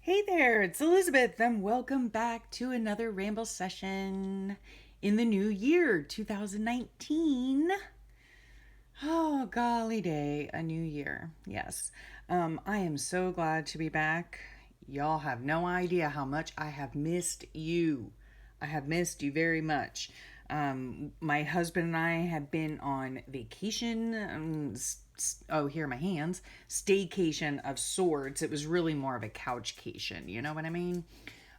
Hey there, it's Elizabeth, and welcome back to another Ramble session in the new year, 2019. Oh, golly day, a new year. Yes. I am so glad to be back. Y'all have no idea how much I have missed you. I have missed you very much. My husband and I have been on vacation. Oh, here are my hands. Staycation of sorts. It was really more of a couchcation. You know what I mean?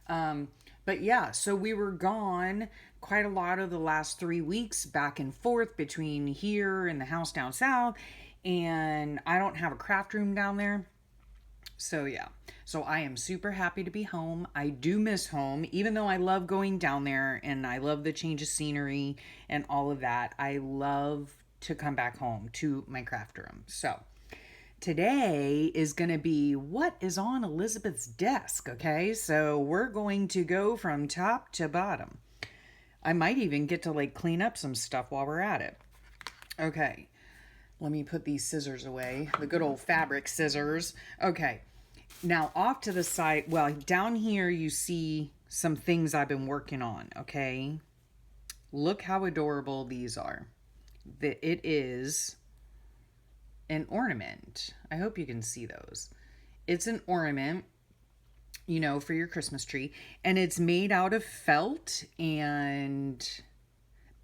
Um, but yeah, so we were gone quite a lot of the last 3 weeks, back and forth between here and the house down south. And I don't have a craft room down there. So yeah, so I am super happy to be home. I do miss home, even though I love going down there and I love the change of scenery and all of that. I love to come back home to my craft room. So today is going to be what is on Elizabeth's desk, okay? So we're going to go from top to bottom. I might even get to like clean up some stuff while we're at it. Okay, let me put these scissors away, the good old fabric scissors. Okay, now off to the side, well, down here you see some things I've been working on, okay? Look how adorable these are. It is an ornament. I hope you can see those. It's an ornament, for your Christmas tree, and it's made out of felt and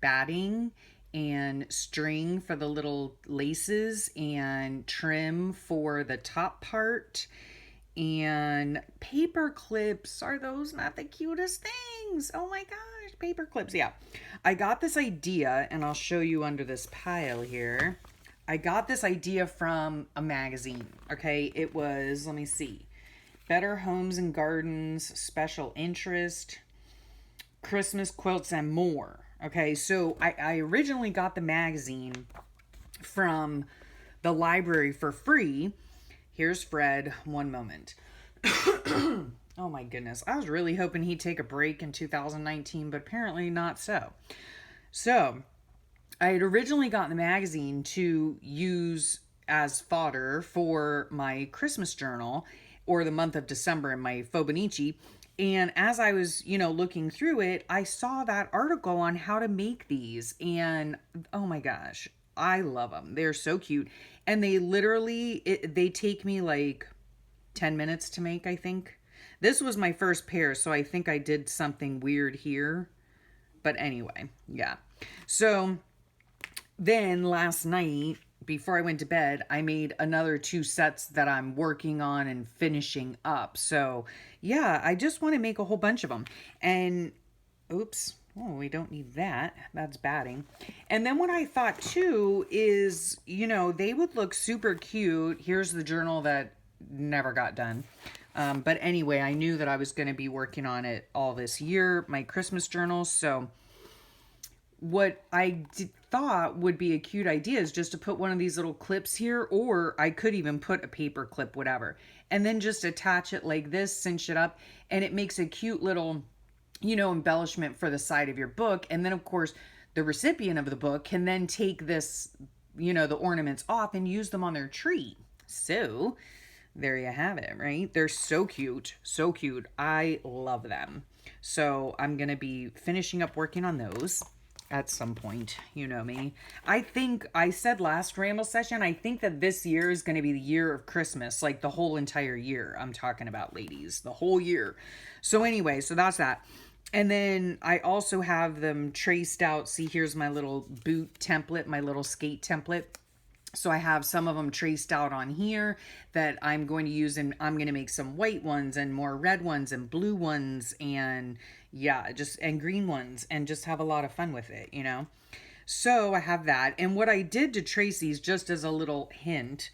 batting and string for the little laces and trim for the top part and paper clips. Are those not the cutest things? Oh my gosh, paper clips. Yeah. I got this idea, and I'll show you under this pile here. I got this idea from a magazine. Okay, it was, let me see, Better Homes and Gardens, Special Interest, Christmas Quilts, and More. Okay, so I originally got the magazine from the library for free. Here's Fred. One moment. Oh my goodness. I was really hoping he'd take a break in 2019, but apparently not so. So, I had originally gotten the magazine to use as fodder for my Christmas journal or the month of December in my Fobonichi. And as I was, looking through it, I saw that article on how to make these. And oh my gosh, I love them. They're so cute. And they take me like 10 minutes to make, I think. This was my first pair, so I think I did something weird here. But anyway, yeah. So then last night, before I went to bed, I made another two sets that I'm working on and finishing up. So, yeah, I just want to make a whole bunch of them. And, oops, oh, we don't need that. That's batting. And then what I thought too is, they would look super cute. Here's the journal that never got done. But anyway, I knew that I was going to be working on it all this year, my Christmas journal. So, what thought would be a cute idea is just to put one of these little clips here, or I could even put a paper clip, whatever, and then just attach it like this, cinch it up, and it makes a cute little, embellishment for the side of your book. And then, of course, the recipient of the book can then take this, the ornaments off and use them on their tree. So there you have it, right? They're so cute, so cute. I love them. So I'm going to be finishing up working on those at some point. You know me. I think I said last Ramble session, I think that this year is going to be the year of Christmas, like the whole entire year. I'm talking about, ladies, the whole year. So anyway, so that's that. And then I also have them traced out. See, here's my little boot template, my little skate template. So I have some of them traced out on here that I'm going to use, and I'm going to make some white ones and more red ones and blue ones and and green ones, and just have a lot of fun with it. So I have that. And what I did to trace these, just as a little hint,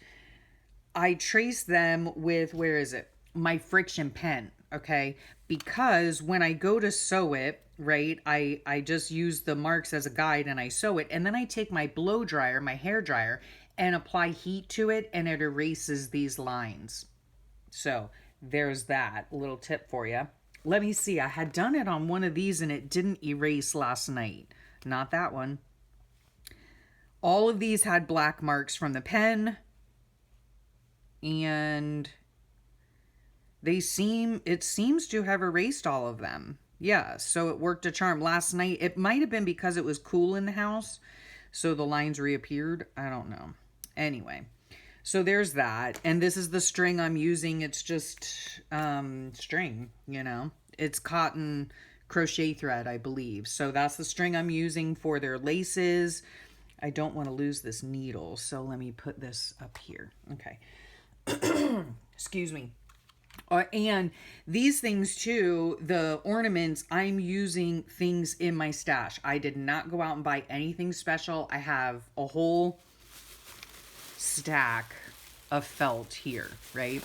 I traced them with, where is it? My friction pen, okay? Because when I go to sew it, right, I just use the marks as a guide and I sew it. And then I take my blow dryer, my hair dryer, and apply heat to it, and it erases these lines. So there's that little tip for you. Let me see. I had done it on one of these and it didn't erase last night. Not that one. All of these had black marks from the pen. And it seems to have erased all of them. Yeah, so it worked a charm. Last night, it might have been because it was cool in the house, so the lines reappeared. I don't know. Anyway, so there's that. And this is the string I'm using. It's just string, you know. It's cotton crochet thread, I believe. So that's the string I'm using for their laces. I don't want to lose this needle, so let me put this up here. Okay. Excuse me. And these things too, the ornaments, I'm using things in my stash. I did not go out and buy anything special. I have a whole stack of felt here, right?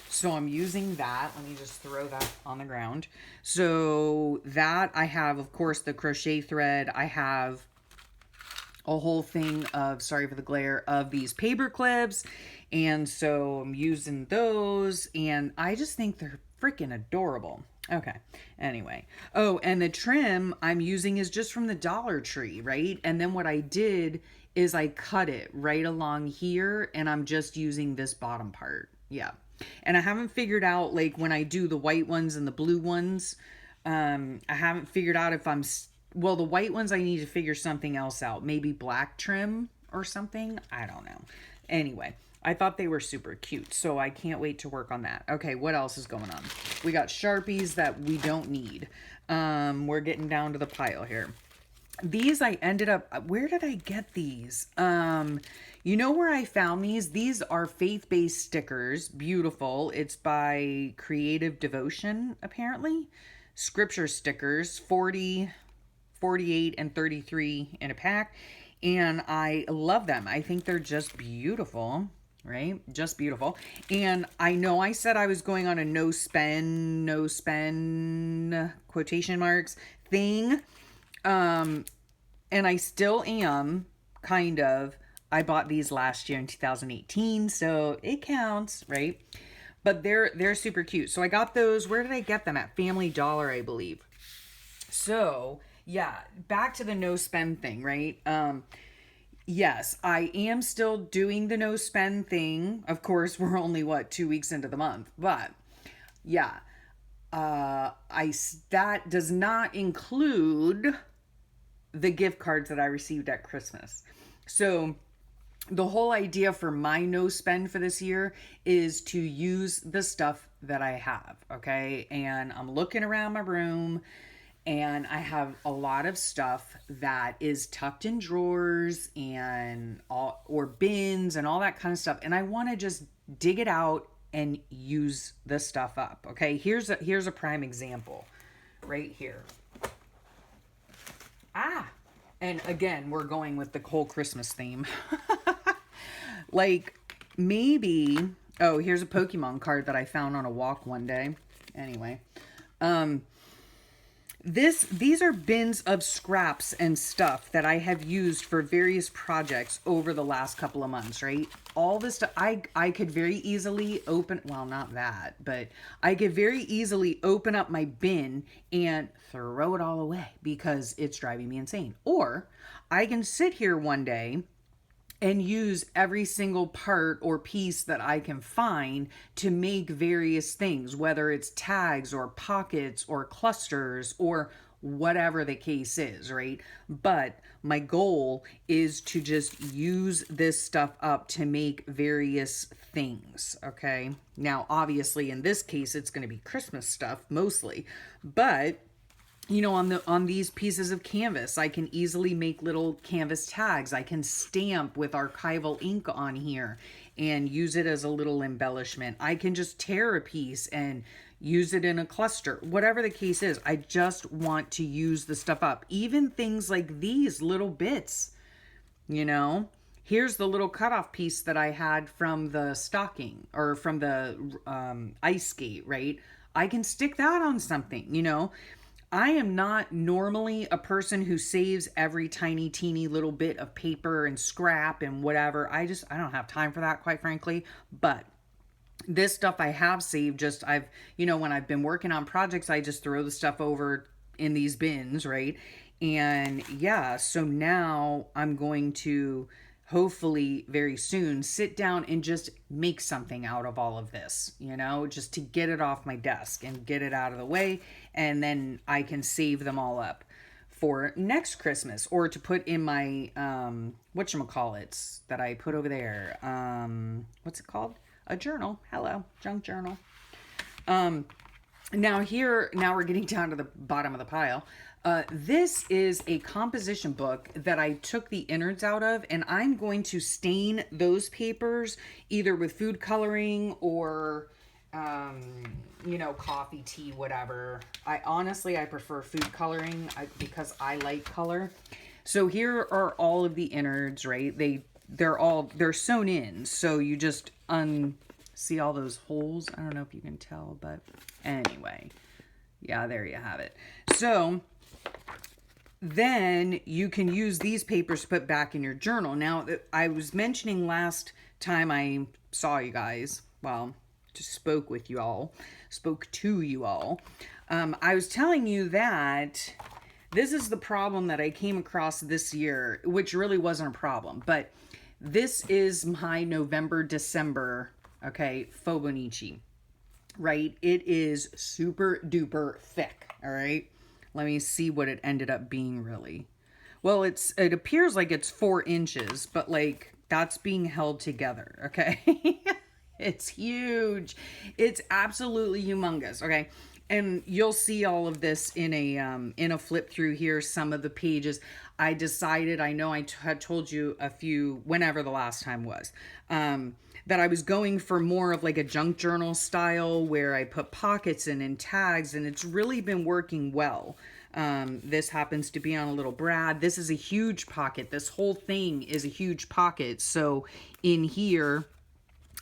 So I'm using that. Let me just throw that on the ground. So that I have, of course, the crochet thread. I have a whole thing of, sorry for the glare, of these paper clips. And so I'm using those, and I just think they're freaking adorable. Okay, anyway. Oh, and the trim I'm using is just from the Dollar Tree, right? And then what I did is I cut it right along here, and I'm just using this bottom part. Yeah. And I haven't figured out, like, when I do the white ones and the blue ones, I haven't figured out if well, the white ones I need to figure something else out. Maybe black trim or something. I don't know. Anyway, I thought they were super cute, so I can't wait to work on that. Okay, what else is going on? We got Sharpies that we don't need. We're getting down to the pile here. These I ended up, where did I get these? You know where I found these? These are faith-based stickers. Beautiful. It's by Creative Devotion, apparently. Scripture stickers, 40, 48, and 33 in a pack. And I love them. I think they're just beautiful, right? Just beautiful. And I know I said I was going on a no spend quotation marks thing. And I still am, kind of. I bought these last year in 2018, so it counts, right? But they're super cute. So I got those. Where did I get them? At Family Dollar, I believe. So yeah, back to the no spend thing, right? Yes, I am still doing the no spend thing. Of course, we're only 2 weeks into the month, but yeah, that does not include the gift cards that I received at Christmas. So the whole idea for my no spend for this year is to use the stuff that I have, okay? And I'm looking around my room, and I have a lot of stuff that is tucked in drawers and or bins and all that kind of stuff. And I want to just dig it out and use the stuff up. Okay, here's a prime example right here. And again, we're going with the whole Christmas theme. Like, maybe, oh, here's a Pokemon card that I found on a walk one day. Anyway, these are bins of scraps and stuff that I have used for various projects over the last couple of months, right? All this stuff, I could very easily open, well, not that, but I could very easily open up my bin and throw it all away because it's driving me insane. Or I can sit here one day and use every single part or piece that I can find to make various things, whether it's tags or pockets or clusters or whatever the case is, right? But my goal is to just use this stuff up to make various things, okay? Now, obviously, in this case, it's going to be Christmas stuff mostly, but you know, on these pieces of canvas, I can easily make little canvas tags. I can stamp with archival ink on here and use it as a little embellishment. I can just tear a piece and use it in a cluster. Whatever the case is, I just want to use the stuff up. Even things like these little bits, you know. Here's the little cutoff piece that I had from the stocking or from the ice skate, right? I can stick that on something, you know. I am not normally a person who saves every tiny, teeny little bit of paper and scrap and whatever. I don't have time for that, quite frankly. But this stuff I have saved, when I've been working on projects, I just throw the stuff over in these bins, right? And yeah, so now I'm going to hopefully very soon, sit down and just make something out of all of this, just to get it off my desk and get it out of the way. And then I can save them all up for next Christmas, or to put in my, whatchamacallits that I put over there. What's it called? A journal. Hello, junk journal. Now we're getting down to the bottom of the pile. This is a composition book that I took the innards out of, and I'm going to stain those papers either with food coloring or, coffee, tea, whatever. I prefer food coloring because I like color. So here are all of the innards, right? They're sewn in. So you just see all those holes. I don't know if you can tell, but anyway, yeah, there you have it. So then you can use these papers to put back in your journal. Now, I was mentioning last time I saw you guys, just spoke to you all. I was telling you that this is the problem that I came across this year, which really wasn't a problem, but this is my November, December, Fobonichi, right? It is super duper thick, all right? Let me see what it ended up being really. Well, it appears like it's 4 inches, but that's being held together, okay? It's huge. It's absolutely humongous, okay? And you'll see all of this in a flip through here, some of the pages. I decided, I know I had told you whenever the last time was, that I was going for more of a junk journal style where I put pockets in and tags, and it's really been working well. This happens to be on a little brad. This is a huge pocket. This whole thing is a huge pocket. So in here,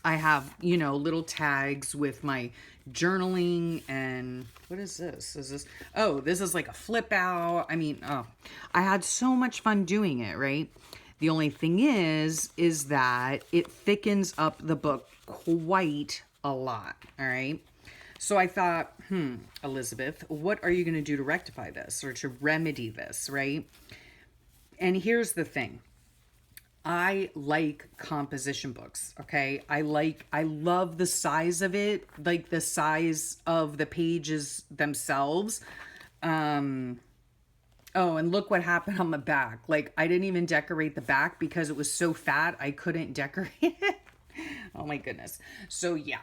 I have, little tags with my journaling. And what is this? This is like a flip out. I had so much fun doing it, right? The only thing is that it thickens up the book quite a lot, all right? So I thought, Elizabeth, what are you going to do to rectify this or to remedy this, right? And here's the thing. I like composition books, okay? I love the size of it, like the size of the pages themselves. Oh, and look what happened on the back. I didn't even decorate the back because it was so fat, I couldn't decorate it. Oh my goodness. So yeah.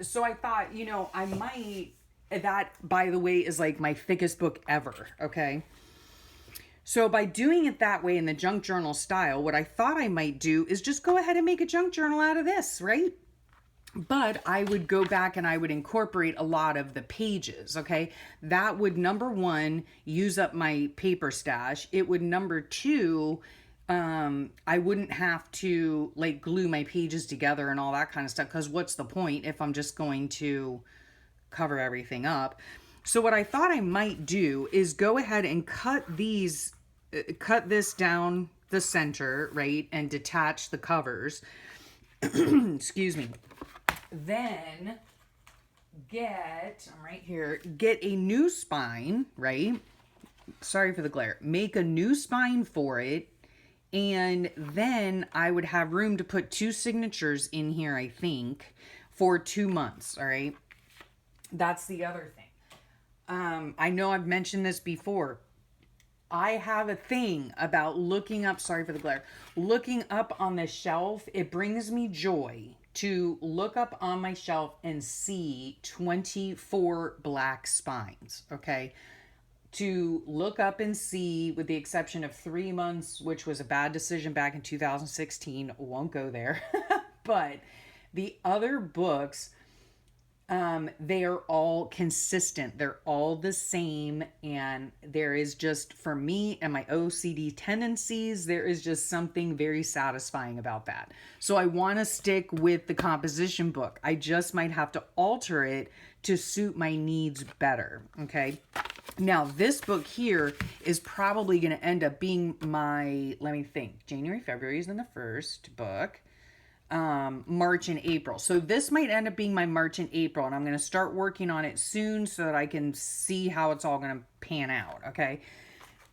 So I thought, I might, that by the way is my thickest book ever, okay? So by doing it that way in the junk journal style, what I thought I might do is just go ahead and make a junk journal out of this, right? But I would go back and I would incorporate a lot of the pages, okay? That would, number one, use up my paper stash. It would, number two, I wouldn't have to glue my pages together and all that kind of stuff, because what's the point if I'm just going to cover everything up? So what I thought I might do is go ahead and cut this down the center, right? And detach the covers. Excuse me. Then I'm right here, get a new spine, right? Sorry for the glare. Make a new spine for it. And then I would have room to put 2 signatures in here, I think, for 2 months, all right? That's the other thing. I know I've mentioned this before. I have a thing about looking up, sorry for the glare, looking up on the shelf. It brings me joy to look up on my shelf and see 24 black spines, okay? To look up and see, with the exception of 3 months, which was a bad decision back in 2016, won't go there. But the other books, they are all consistent. They're all the same. And there is just, for me and my OCD tendencies, there is just something very satisfying about that. So I want to stick with the composition book. I just might have to alter it to suit my needs better. Okay. Now this book here is probably going to end up being my, let me think, January, February is in the first book. March and April. So this might end up being my March and April, and I'm going to start working on it soon so that I can see how it's all going to pan out. Okay.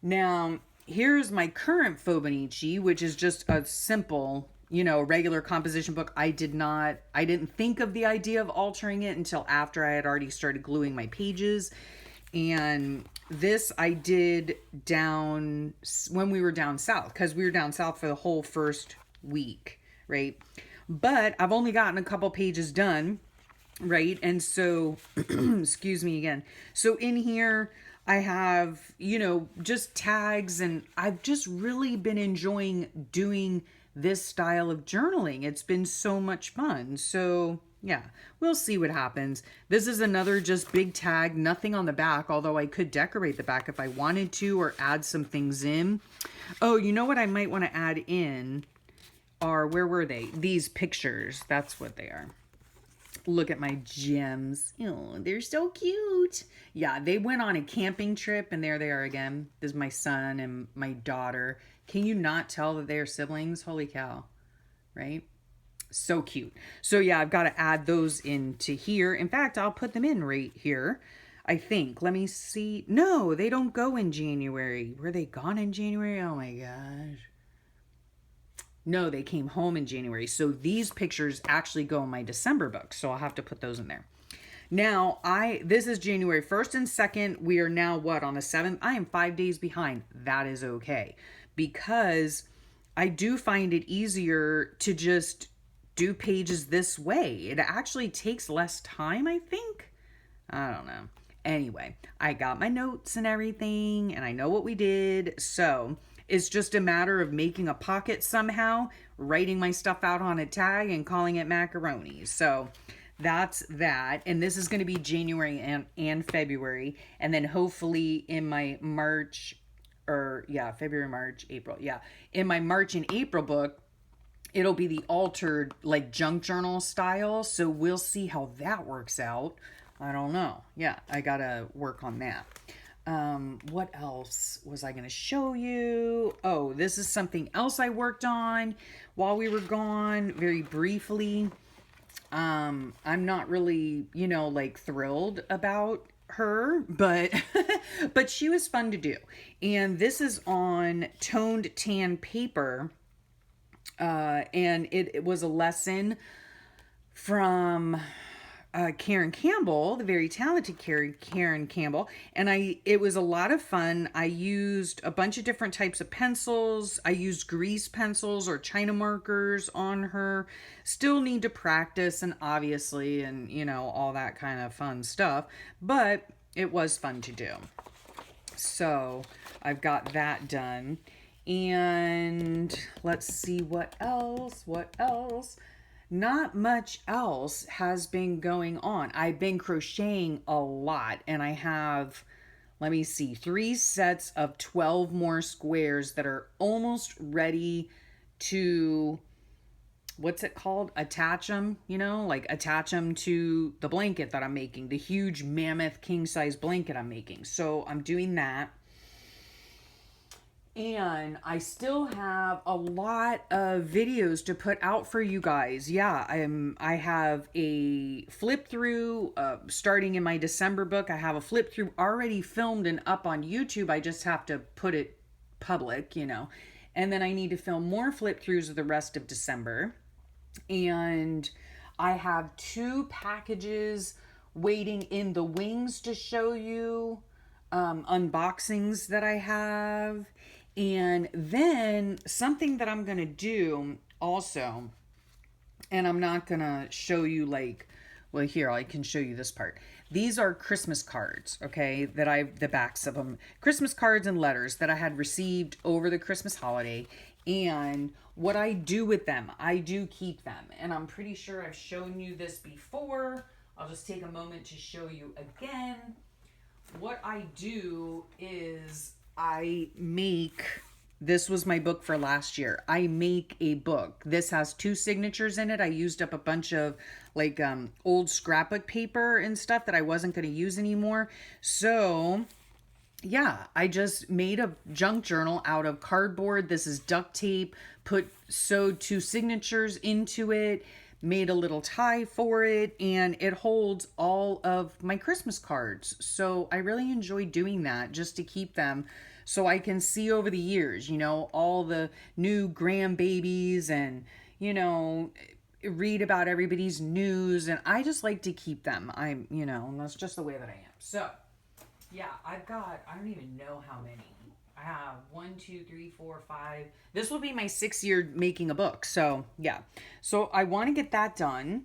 Now, here's my current Fobonichi, which is just a simple, regular composition book. I didn't think of the idea of altering it until after I had already started gluing my pages. And this I did down when we were down south, because we were down south for the whole first week, right? But I've only gotten a couple pages done, right? And so, excuse me again. So in here, I have, just tags, and I've just really been enjoying doing this style of journaling. It's been so much fun. So, yeah, we'll see what happens. This is another just big tag, nothing on the back, although I could decorate the back if I wanted to or add some things in. Oh, you know what I might want to add in are, where were they? These pictures. That's what they are. Look at my gems. Oh, they're so cute. Yeah, they went on a camping trip, and there they are again. This is my son and my daughter. Can you not tell that they're siblings? Holy cow, right? So cute. So yeah, I've got to add those into here. In fact, I'll put them in right here, I think. Let me see. No, they don't go in January. Were they gone in January? Oh my gosh. No, they came home in January. So these pictures actually go in my December book. So I'll have to put those in there. Now, this is January 1st and 2nd. We are now, what, on the 7th? I am 5 days behind. That is okay. Because I do find it easier to just do pages this way. It actually takes less time, I think. I don't know. Anyway, I got my notes and everything, and I know what we did. So it's just a matter of making a pocket somehow, writing my stuff out on a tag, and calling it macaroni. So that's that. And this is going to be January and February. And then hopefully in my March, February, March, April. Yeah. In my March and April book, it'll be the altered, like, junk journal style. So we'll see how that works out. I don't know. Yeah, I got to work on that. What else was I going to show you? Oh, this is something else I worked on while we were gone, very briefly. I'm not really, like, thrilled about her, but but she was fun to do. And this is on toned tan paper. And it was a lesson from Karen Campbell, the very talented Karen Campbell, and it was a lot of fun. I used a bunch of different types of pencils. I used grease pencils or China markers on her. Still need to practice, and obviously, and all that kind of fun stuff, but it was fun to do. So I've got that done. And let's see what else. Not much else has been going on. I've been crocheting a lot, and I have, let me see, 3 sets of 12 more squares that are almost ready to, what's it called? Attach them, attach them to the blanket that I'm making, the huge mammoth king size blanket I'm making. So I'm doing that. And I still have a lot of videos to put out for you guys. Yeah, I have a flip through starting in my December book. I have a flip through already filmed and up on YouTube. I just have to put it public, And then I need to film more flip throughs of the rest of December. And I have 2 packages waiting in the wings to show you, unboxings that I have. And then something that I'm going to do also, and I'm not going to show you here, I can show you this part. These are Christmas cards, okay, the backs of them, Christmas cards and letters that I had received over the Christmas holiday. And what I do with them, I do keep them. And I'm pretty sure I've shown you this before. I'll just take a moment to show you again. What I do is this was my book for last year. I make a book. This has 2 signatures in it. I used up a bunch of old scrapbook paper and stuff that I wasn't going to use anymore. So yeah, I just made a junk journal out of cardboard. This is duct tape, sewed 2 signatures into it, made a little tie for it, and it holds all of my Christmas cards. So I really enjoy doing that just to keep them so I can see over the years, all the new grandbabies and, you know, read about everybody's news. And I just like to keep them. That's just the way that I am. So, yeah, I don't even know how many. I have one, two, three, four, five. This will be my 6th year making a book. So, yeah. So, I want to get that done.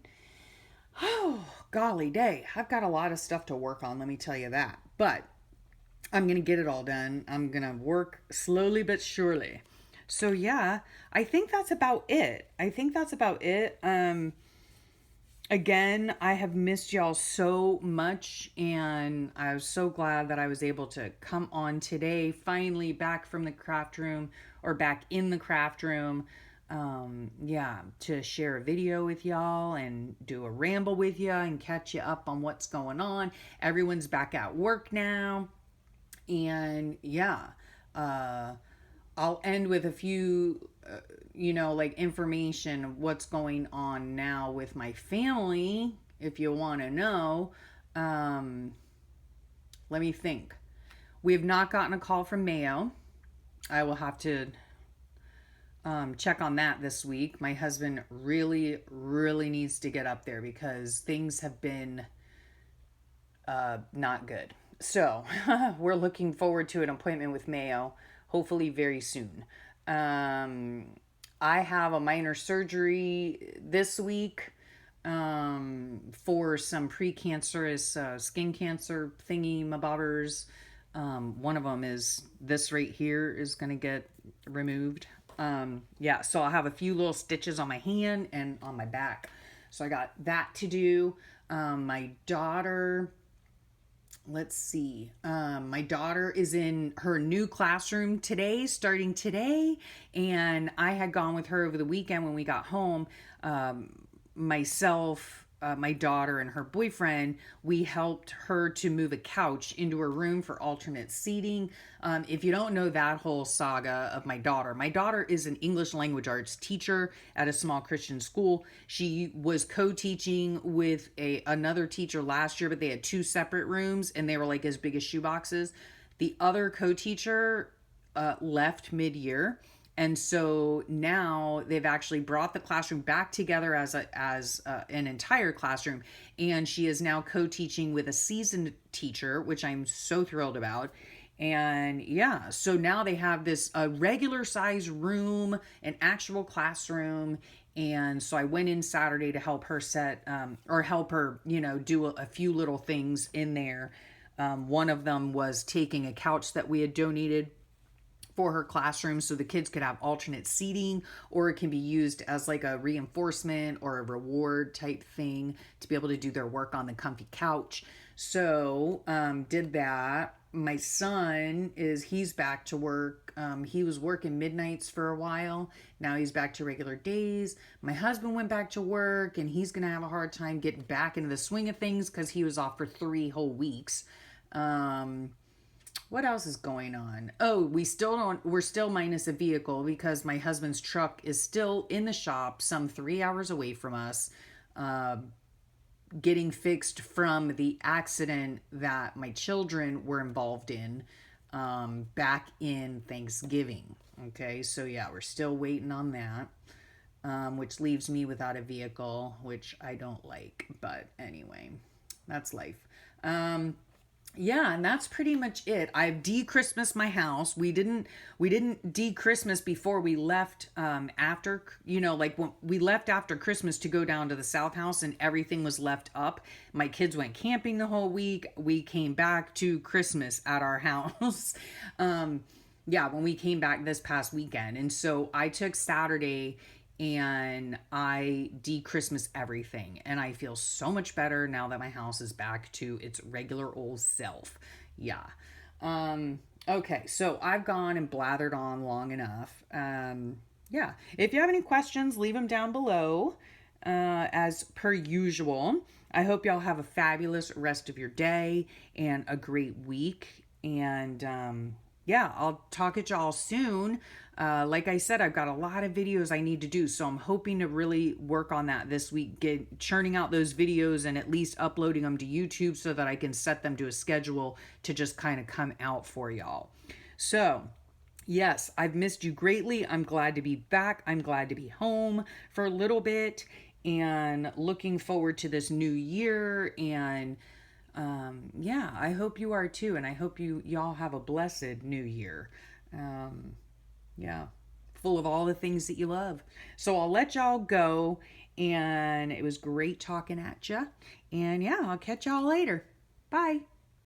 Oh, golly day. I've got a lot of stuff to work on, let me tell you that. But I'm going to get it all done. I'm going to work slowly but surely. So, yeah, I think that's about it. Again, I have missed y'all so much, and I was so glad that I was able to come on today, finally back from the craft room, or back in the craft room. Yeah, to share a video with y'all and do a ramble with you and catch you up on what's going on. Everyone's back at work now, and yeah, uh, I'll end with a few, like information of what's going on now with my family, if you want to know. Um, Let me think. We have not gotten a call from Mayo. I will have to check on that this week. My husband really, really needs to get up there because things have been not good. So we're looking forward to an appointment with Mayo, hopefully very soon. I have a minor surgery this week for some precancerous skin cancer thingy mabobbers. One of them is this right here is going to get removed. Yeah, so I'll have a few little stitches on my hand and on my back. So I got that to do. My daughter, let's see. My daughter is in her new classroom today, starting today. And I had gone with her over the weekend when we got home. My daughter, and her boyfriend, we helped her to move a couch into her room for alternate seating. If you don't know that whole saga of my daughter is an English language arts teacher at a small Christian school. She was co-teaching with another teacher last year, but they had 2 separate rooms and they were like as big as shoeboxes. The other co-teacher left mid-year. And so now they've actually brought the classroom back together as an entire classroom. And she is now co-teaching with a seasoned teacher, which I'm so thrilled about. And yeah, so now they have this regular size room, an actual classroom. And so I went in Saturday to help her help her, do a few little things in there. One of them was taking a couch that we had donated for her classroom so the kids could have alternate seating, or it can be used as like a reinforcement or a reward type thing to be able to do their work on the comfy couch. So did that. My son he's back to work. He was working midnights for a while. Now he's back to regular days. My husband went back to work and he's gonna have a hard time getting back into the swing of things because he was off for 3 whole weeks. What else is going on? Oh, we're still minus a vehicle because my husband's truck is still in the shop some 3 hours away from us, getting fixed from the accident that my children were involved in back in Thanksgiving. Okay, so yeah, we're still waiting on that, which leaves me without a vehicle, which I don't like. But anyway, that's life. Yeah, and that's pretty much it. I've de-Christmased my house. We didn't de-Christmas before we left after, like when we left after Christmas to go down to the South house and everything was left up. My kids went camping the whole week. We came back to Christmas at our house. Yeah, when we came back this past weekend. And so I took Saturday and I de-Christmas everything, and I feel so much better now that my house is back to its regular old self. Yeah. Okay, so I've gone and blathered on long enough. Yeah, if you have any questions, leave them down below, as per usual. I hope y'all have a fabulous rest of your day and a great week. And yeah, I'll talk at y'all soon. Like I said, I've got a lot of videos I need to do, so I'm hoping to really work on that this week, get churning out those videos and at least uploading them to YouTube so that I can set them to a schedule to just kind of come out for y'all. So, yes, I've missed you greatly. I'm glad to be back. I'm glad to be home for a little bit and looking forward to this new year. And yeah, I hope you are too. And I hope y'all have a blessed new year. Um, yeah, full of all the things that you love. So I'll let y'all go. And it was great talking at you. And yeah, I'll catch y'all later. Bye.